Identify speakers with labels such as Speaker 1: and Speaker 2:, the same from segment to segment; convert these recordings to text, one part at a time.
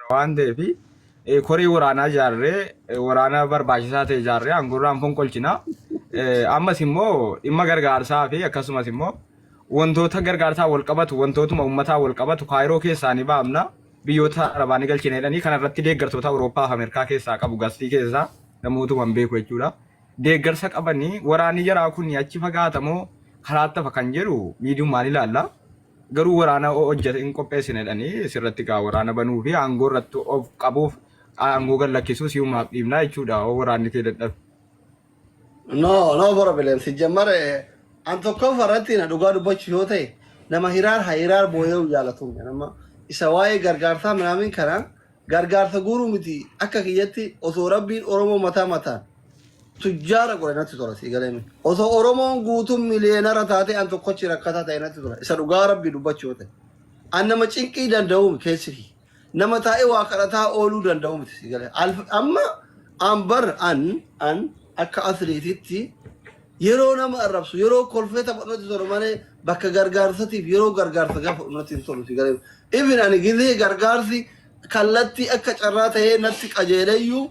Speaker 1: waan ta'eef korii waraanaa ijaarree waraana barbaachisaa ta'e ijaarree aangorraan fonqolchina. Ammas immoo dhimma gargaarsaa fi akkasumas immoo wantoota gargaarsaa wal qabatu wantootuma uummataa wal qabatu kaayiroo keessaa ni baamna. Biyyoota arabaa ni galchina jedhanii kanarratti deeggartoota Awurooppaa fi Ameerikaa keessaa qabu gastii keessaa namootuma hin beeku jechuudha. Deeggarsa qabanii waraanni jaraa kun achi fagaatamoo karaatti hafa kan jedhu miidiyumaan ilaalla. Garuu waraana hojjete hin qopheessine jedhanii sirratti gaa waraana banuu fi aangoo irratti of qabuuf aangoo gallakkisuus himumaaf dhiibnaa jechuudha waraanni kee dadhabe.
Speaker 2: No problem. Si jammare an tokko farratti na dhugaa dubbachuu yoo ta'e nama hiraar booyee jaalatu nama isa waa'ee gargaarsaa minaamin kana gargaarsa guuruu miti akka kiyyatti osoo rabbiin Oromoo mataan tujjaara godhanatti tola si galame osoo Oromoon guutuun miliyeenara taate an tokkochi rakkataa ta'e natti tola isa dhugaa rabbii dubbachuu ta'e an nama cinqii danda'u keessi nama taa'ee waa kadhataa ooluu danda'u miti si galame amma an bar an akka asliititti yeroo nama arrabsu yeroo kolfee taphatatti tola malee bakka gargaarsatiif yeroo gargaarsa gaafa ummatti hin tolu si galame even ani gizee gargaarsi kallatti akka carraa ta'ee natti qajeeleyyuu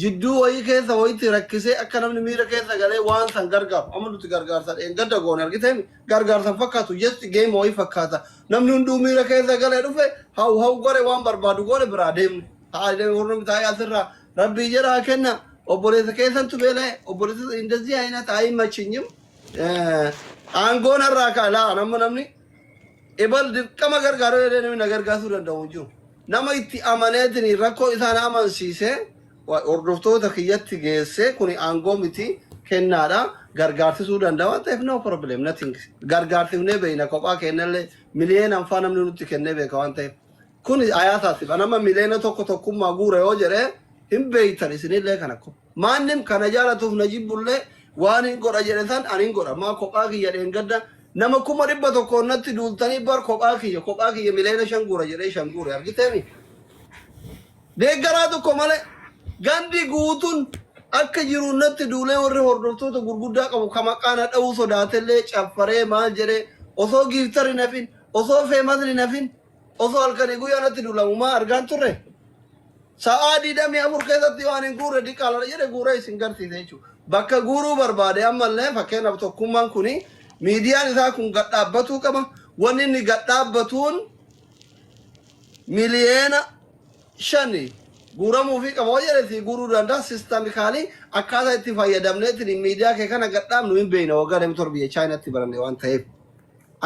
Speaker 2: jidduu wayii keessa wayitti rakkisee akka namni miira keessa galee waan san gargaaru amma nuti gargaarsa gadda goone argitee gargaarsa fakkaatu jetti geema wayii fakkaata namni hunduu miira keessa galee dhufe hau gore waan barbaadu goone biraa deemne haadha hornomi taa'ee asirraa rabbii jedhaa kenna obboleessa keessantu beelee obboleessa indazii ayina taa'ee machinyim aangoon irraa kaalaa namni ebal dirqama gargaaruu jedhee namni na gargaasuu danda'u jiru nama itti amaneetiin rakkoo isaan amansiisee hordoftoota kiyyatti geesse kuni aangoo miti kennaadha gargaarsisuu danda'a waan ta'eef no problem nothing gargaarsifnee beeyna kophaa kennallee miliyeena anfaa namni nutti kennee beeka waan ta'eef kuni ayaasaasif anama miliyeena tokkummaa guura yoo jedhee hin beeytan isinillee kana ko maannim kana jaalatuuf na jibbullee waan hin godha jedhe san ani hin godha maa kophaa kiyya dheengadda nama 100 natti duultanii bar kophaa kiyya miliyeena 5 guura jedhee 5 guura argiteemi deeggaraa tokko malee gandi guutun akka jiru natti duulee warri hordoftoota gurguddaa qabu kama qaana dha'uu sodaatellee caffaree maal jedhee osoo giiftari nafin osoo feemasni nafin osoo halkanii guyyaa natti duulamu maa argaan turre sa'aa 24 keessatti waan hin guurre diqaala jedhe guuree isin garsiise jechuudha bakka guuruu barbaade ammallee fakkeenyaaf tokkummaan kuni miidiyaan isaa kun gadhaabbatuu qaba wanni inni gadhaabbatuun miliyeena 5 guuramuu fi qamoo jedheti guuruu danda'a sistemikaalii akkaataa itti fayyadamneetiin miidiyaa kee kana gadhaabnu hin beekna waggaa 7 biyya chaayinaatti baranne waan ta'eef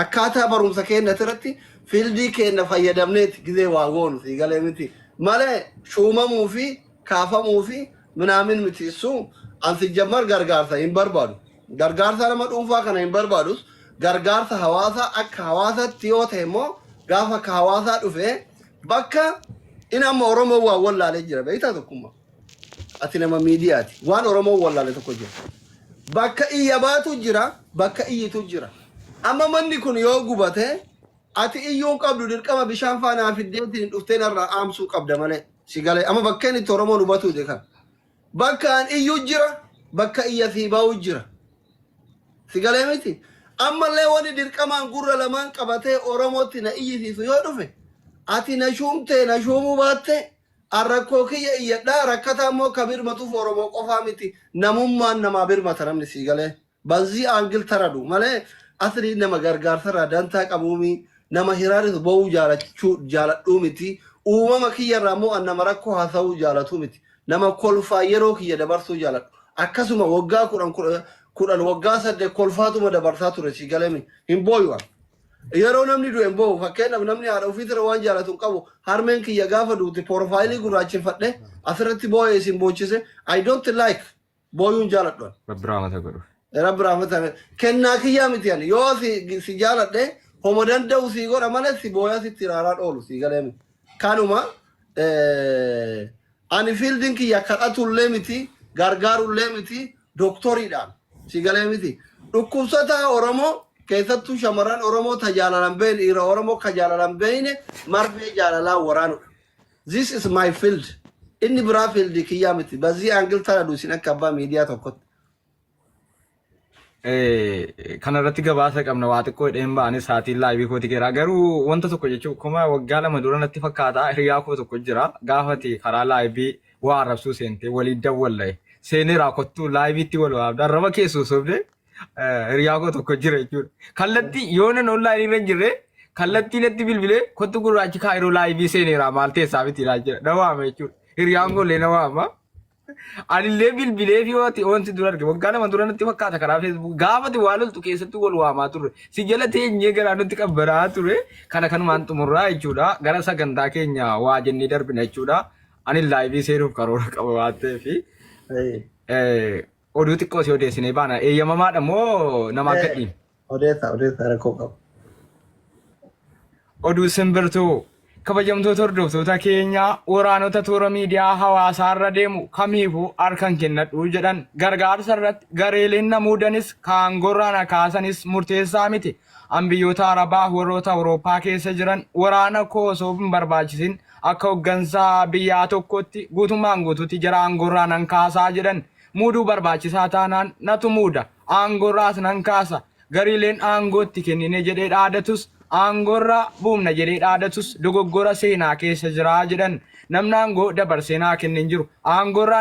Speaker 2: akkaataa barumsa keenya irratti fiildii keenya fayyadamneeti gizee waa goonu si galee miti malee shuumamuu fi kaafamuu fi minaamin mitiisuu ansi jammar gargaarsa hin barbaadu gargaarsa nama dhuunfaa kana hin barbaadus gargaarsa hawaasaa akka hawaasatti yoo ta'e immoo gaafa akka hawaasaa dhufee bakka in amma Oromoo waa wallaalee jira beektaa tokkummaa ati nama miidiyaati waan Oromoo wallaalee tokko jira bakka iyya baatu jira bakka iyyitu jira amma manni kun yoo gubate ati iyyuun qabdu dirqama bishaan faanaa fiddeetiin dhufteen irraa aamsuu qabda malee si galee amma bakkeen itti Oromoon hubatu kan bakkaan iyyuu jira bakka iyya fi baa'u jira si galee miti ammallee wani dirqamaan gurra lamaan qabatee Oromootti na iyyisiisu yoo dhufe ati na shumte na shumu baatte arrakkoo kiyya iyyadhaa rakkataa immoo ka birmatuuf Oromoo qofaa miti namummaan namaa birmata namni si galee banzii aangil taradu malee asli nama gargaarsarraa dantaa qabuumi nama hiraaris bo'uu jaaladhuu miti uumama kiyyarraa immoo an nama rakkoo haasa'uu jaalatuu miti nama kolfaa yeroo kiyya dabarsuu jaaladhu akkasuma waggaa 10 waggaa 8 kolfaatuma dabarsaa ture si galee hin booyu yeroo namni du'e hin boo'u fakkeenyaaf namni haadha ofiitira waan jaalatu qabu harmeen kiyya gaafa duute profaayilii gurraacheffadhe asirratti boo'ee isin boochise I don't like booyuun jaaladhu
Speaker 1: Rabbi rahmata godhu
Speaker 2: Rabbi rahmata kennaa kiyyaa miti ani yoo si jaaladhe homo danda'u si godha malee si booyaa sitti raaraa dhoolu si galee kanuma ani fiildin kiyya kadhatullee miti gargaarullee miti doktoriidhaan si galee miti dhukkubsataa Oromoo keessattuu shamarran Oromoo tajaalalan been dhiira Oromoo tajaalalan beeyne marfee jaalalaa waraanudha. This is my field. Inni biraa field kiyyaa miti. Bazii aangil tana duusin akka abbaa miidiyaa tokkotti.
Speaker 1: kanarratti gabaasa qabna waa xiqqoo hidheen ba'anii sa'aatiin laayivii kooti keera garuu wanta tokko jechuun kuma waggaa lama dura natti fakkaata hiriyaa koo tokko jira gaafati karaa laayivii waa arrabsuu seente walii dawwalle seenee raakottuu laayiviitti wal waabda raba keessoo sobde hiriyaa koo tokko jira jechuudha kallattii yoonan onlaayinii irra jirre kallattii natti bilbilee kottu gurraachi kaayiroo laayivii seeneera maal teessaa biti jira dhawaame jechuudha hiriyaan gollee na waama. Anillee bilbilee fi wanti dura arge waggaa lama dura natti fakkaata karaa Facebook gaafati waa loltu keessatti wal waamaa turre si jala teenyee garaa nutti qabbaraa ture kana kanumaan xumurraa jechuudha gara sagantaa keenya waa jennee darbina jechuudha ani laayivii seenuuf karoora qaba waan ta'eef oduu xiqqoo si odeessinee baana eeyyamamaadha moo namaa gadhiin
Speaker 2: odeessa rakkoo qabu.
Speaker 1: Oduu simbirtuu kabajamtoota hordoftoota keenya waraanota toora miidiyaa hawaasaa irra deemu kamiifuu harkan kennadhu jedhan gargaarsa irratti gareeleen namuudanis kaangorraana kaasanis murteessaa miti biyyoota arabaa warroota awurooppaa keessa jiran waraana koo osoo hin barbaachisin akka hoggansaa biyyaa tokkotti guutummaan guutuutti jara aangorraanan kaasaa jedhan muuduu barbaachisaa taanaan natu muuda aangorraas nan kaasa gareeleen aangootti kennine jedhee dhaadatus aangorra buumna jedhee dhaadatus dogoggora seenaa keessa jiraa jedhan namni aangoo dabarsee naa kennin jiru aangorraa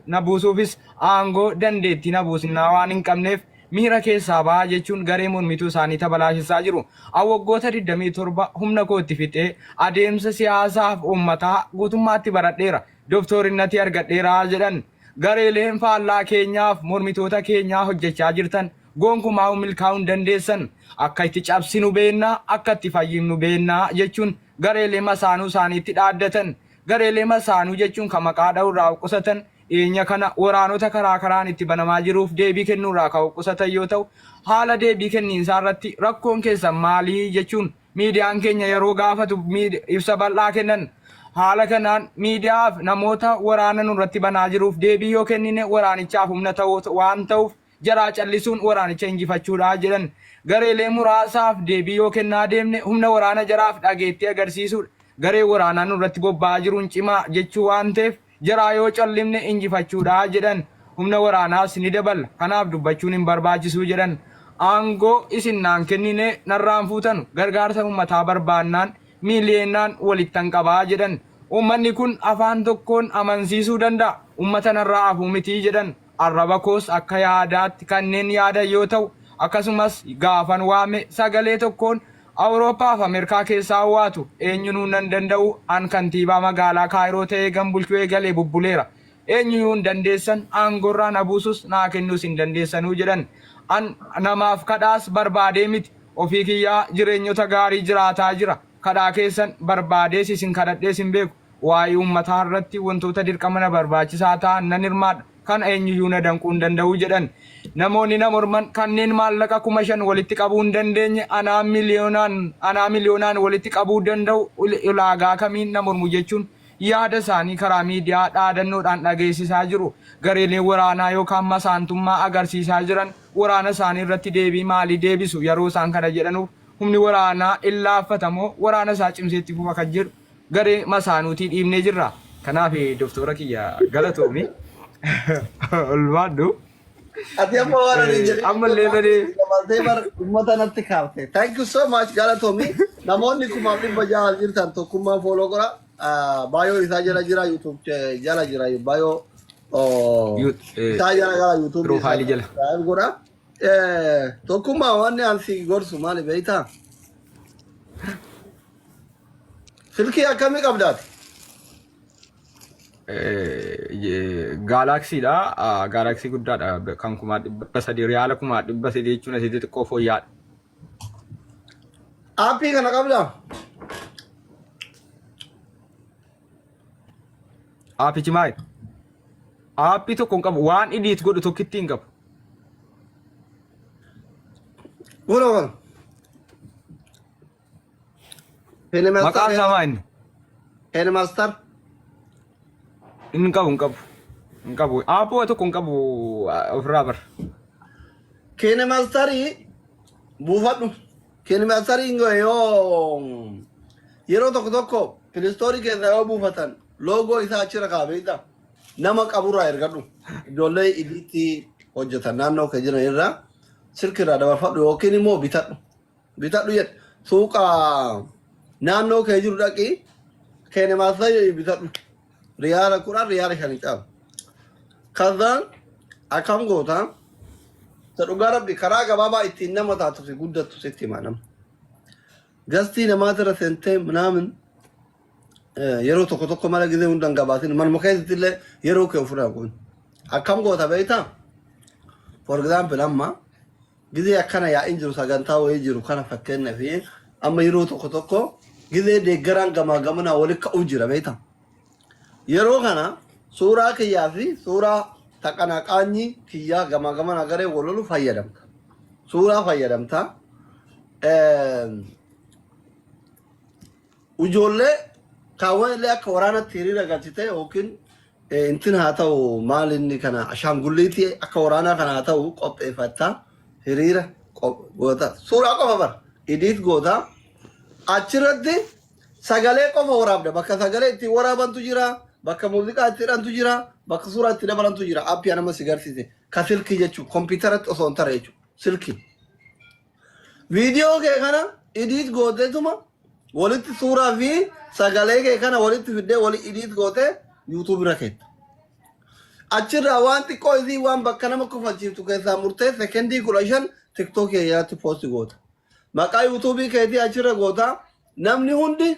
Speaker 1: na buusuufis aangoo dandeettii na buusinaa waan hin qabneef miira keessaa bahaa jechuun garee mormituu isaanii tabalaashisaa jiru waggoota 27 humna kootti fixee adeemsa siyaasaaf uummataa guutummaatti baradheera doktorinnati argadheeraa jedhan gareeleen faallaa keenyaaf mormitoota keenyaa hojjechaa jirtan gonkumaa milkaa'uu dandeessan akka itti cabsinu beennaa akka itti fayyimnu beennaa jechuun gareelee masaanuu isaaniitti dhaaddatan gareelee masaanuu jechuun kan maqaa dha'urraa qusatan dhiyeenya kana waraanota karaa karaan itti banamaa jiruuf deebii kennuurraa kan qusatan yoo ta'u haala deebii kenniinsaa irratti rakkoon keessan maalii jechuun miidiyaan keenya yeroo gaafatu ibsa bal'aa kennan haala kanaan miidiyaaf namoota waraana nurratti banaa jiruuf deebii yoo kennine waraanichaaf humna waan ta'uuf jaraa callisuun waraanicha injifachuudha jedhan gareelee muraasaaf deebii yoo kennaa deemne humna waraana jaraaf dhageettii agarsiisuudha garee waraanaa nurratti bobba'aa jiruun cimaa jechuu waan ta'eef jaraa yoo callimne injifachuudha jedhan humna waraanaas ni dabala kanaaf dubbachuun hin barbaachisu jedhan aangoo isin naan kennine narraan fuutan gargaarsa uummataa barbaannaan miiliyeenaan walittan qabaa jedhan uummanni kun afaan tokkoon amansiisuu danda'a uummata narraa afuu mitii jedhan arraba koos akka yaadaatti kanneen yaadan yoo ta'u akkasumas gaafan waame sagalee tokkoon awurooppaa fi ameerikaa keessaa waatu eenyuun nan danda'u an kantiibaa magaalaa kaayiroo ta'ee gambulchuu eegalee bubbuleera eenyuun dandeessan aangorraa na buusus naa kennuus hin dandeessanuu jedhan an namaaf kadhaas barbaadee miti ofii kiyyaa jireenyota gaarii jiraataa jira kadhaa keessan barbaadees isin kadhadhees hin beeku waa'ee uummataa irratti wantoota dirqama na barbaachisaa ta'an nan hirmaadha kan eenyuyyuu na danquu hin danda'u jedhan namoonni na morman kanneen maallaqa 5,000 walitti qabuu hin dandeenye anaa miliyoonaan walitti qabuu danda'u ulaagaa kamiin na mormu jechuun yaada isaanii karaa miidiyaa dhaadannoodhaan dhageessisaa jiru gareeleen waraanaa yookaan masaantummaa agarsiisaa jiran waraana isaanii irratti deebii maalii deebisu yeroo isaan kana jedhanuuf humni waraanaa illaaffatamoo waraana isaa cimseetti fufa kan jiru garee masaanuutii dhiibnee jirra kanaaf doktora kiyya galatoomi olmaaddu
Speaker 2: ati amma waan ani jedhe
Speaker 1: amma leebare
Speaker 2: gabaltee bar ummata natti kaafte thank you so much galatoomi namoonni kumaaf dhibba jaha jirtan tokkummaa fooloo qora baayoo isaa jala jira youtube jala jira baayoo isaa jala gara youtube
Speaker 1: profaili jala
Speaker 2: godha tokkummaa wanni ansi gorsu maali beeyta silkii akkamii qabdaati
Speaker 1: Galaxy da Galaxy guddaadha kan kuma 300 riyaala kuma 300 jechuun asitti xiqqoo fooyya'aadha.
Speaker 2: Aappii kana qabdaa?
Speaker 1: Aappichi maali? Aappii tokko hin qabu waan idiit godhu tokkitti hin qabu.
Speaker 2: Gurguruu.
Speaker 1: Maqaan isaa maali?
Speaker 2: Headmaster.
Speaker 1: Hin qabu. Aappoo tokko hin qabu ofirraa bar.
Speaker 2: Headmasterii buufadhu. Headmasterii yoo yeroo tokko Pilistoorii keessa yoo buufatan loogoo isaa achirra kaa'ameedha. Nama qaburraa ergadhu. Ijoollee idiitti hojjetan naannoo kan jiran irraa silkirraa dabarfadhu yookiin immoo bitadhu jedhe suuqa naannoo kee jiru dhaqii keenya maasii bitadhu riyaala 10 riyaala 5 caala. Kazaan akkam goota ta dhugaa rabbi karaa gabaabaa ittiin nama taatu fi guddattu sitti himanama. Gastii namaa tira seentee ምናምን yeroo tokko mala gisee hundaan gabaasin manuma keessatti illee yeroo kee ofirraa kun akkam goota beektaa? For example amma gisee akkana yaa'in jiru sagantaa wayii jiru kana fakkeenyaa fi amma yeroo tokko gisee deeggaraan gamaa gamanaa walitti ka'uu jira beektaa? Yeroo kana suuraa kiyyaa fi suuraa taqanaa qaanyi kiyyaa gamaa gamanaa garee walolu fayyadamta. Suuraa fayyadamta. Ijoollee kaawwan illee akka waraanatti hiriira galchite yookiin intin haa ta'u maal inni kana ashaangulliitii akka waraanaa kana haa ta'u qopheeffatta hiriira goota suuraa qofa bara idiit goota achirratti sagalee qofa waraabda bakka sagalee itti waraabantu jira bakka muuziqaa itti hidhantu jira bakka suuraa itti dabalantu jira aappii nama si garsiise ka silkii jechuun kompiitaratti osoo hin tare jechuun silkii viidiyoo kee kana idiit gooteetuma walitti suuraa fi sagalee kee kana walitti fiddee wali idiit goote yuutuub irra keetta. Achirraa waan xiqqoo isii waan bakka nama kofalchiiftu keessaa murtee sekendii 15 tiktook irratti poosti goota. Maqaa yuutuubii keetii achirra goota namni hundi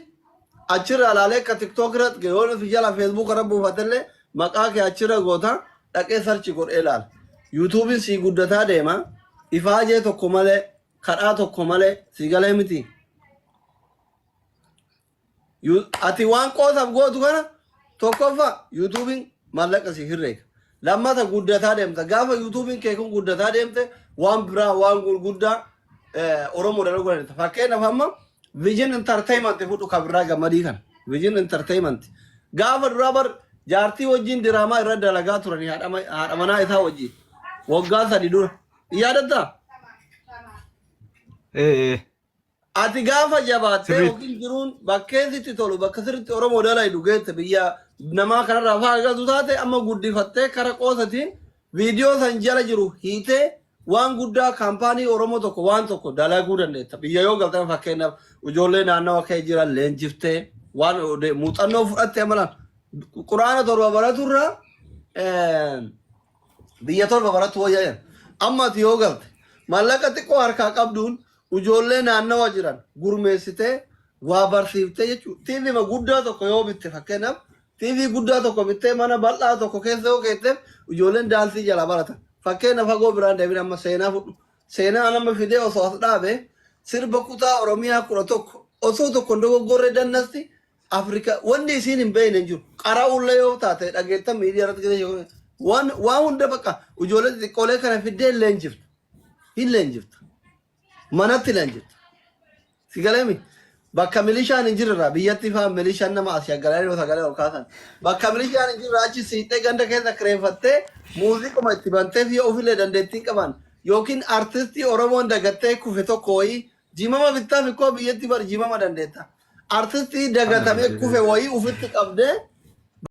Speaker 2: achirra alaalee akka tiktook irratti yoo fi jala feesbuuk irra buufatellee maqaa kee achirra goota dhaqee sarchi godhee ilaala. Yuutuubiin sii guddataa deema ifaajee tokko malee kadhaa tokko malee sii galee miti. Ati waan qoosaaf gootu kana tokkoffaa yuutuubiin maallaqa si hirreega. Lammata guddataa deemta. Gaafa yuutuubiin kee kun guddataa deemte waan biraa waan gurguddaa Oromoo dhala godhanita. Fakkeenyaaf amma Vision Entertainment fudhu kabirraa gammadii kana. Vision Entertainment. Gaafa duraa bar jaartii wajjin diraamaa irra dalagaa turanii haadha manaa isaa wajjin. Waggaa 3 dura. Yaadattaa? Ati gaafa jabaattee yookiin jiruun bakkeessitti tolu bakka sirriitti Oromoo dhala dhugeette biyya namaa kanarraa faagatu taate amma guddifattee kara qoosatiin viidiyoo san jala jiru hiitee waan guddaa kaampaanii Oromoo tokko waan tokko dalaguu dandeetta. Biyya yoo galtan fakkeenyaaf ijoollee naannawa kee jiran leenjiftee waan muuxannoo fudhattee malaan quraana torba baraturraa biyya torba baratu wayyaa'an. Amma ati yoo galte maallaqa xiqqoo harkaa qabduun ijoollee naannawa jiran gurmeessitee waa barsiiftee jechuudha. TV guddaa tokko yoo bitte fakkeenyaaf TV guddaa tokko bittee mana bal'aa tokko keessa yoo keetteef ijoolleen daansii jala baratan. Fakkeenyaaf fagoo biraan deebiin amma seenaa fudhu. Seenaa nama fidee osoo as dhaabee sirba kutaa Oromiyaa 11 osoo tokko dogoggorree dannasti Afrikaa wanni isiin hin beekne hin jiru. Qara'ullee yoo taate dhageettan miidiyaa irratti waan hunda bakka ijoollee xixiqqoolee kana fiddee leenjifta. Hin leenjifta. Manatti leenjifta. Sigaleemi bakka milishaan hin jirre biyyatti faa milishaan nama as shaggalanii yoo sagalee ol kaasan bakka milishaan hin jirre achi siixee ganda keessa kireeffattee muuziquma itti bantee fi ofiillee dandeettii qaban yookiin artistii Oromoon dagattee kufe tokko wayii jimama bittaa fi koo biyyatti bar jimama dandeetta. Artistii dagatamee kufe wayii ufitti qabdee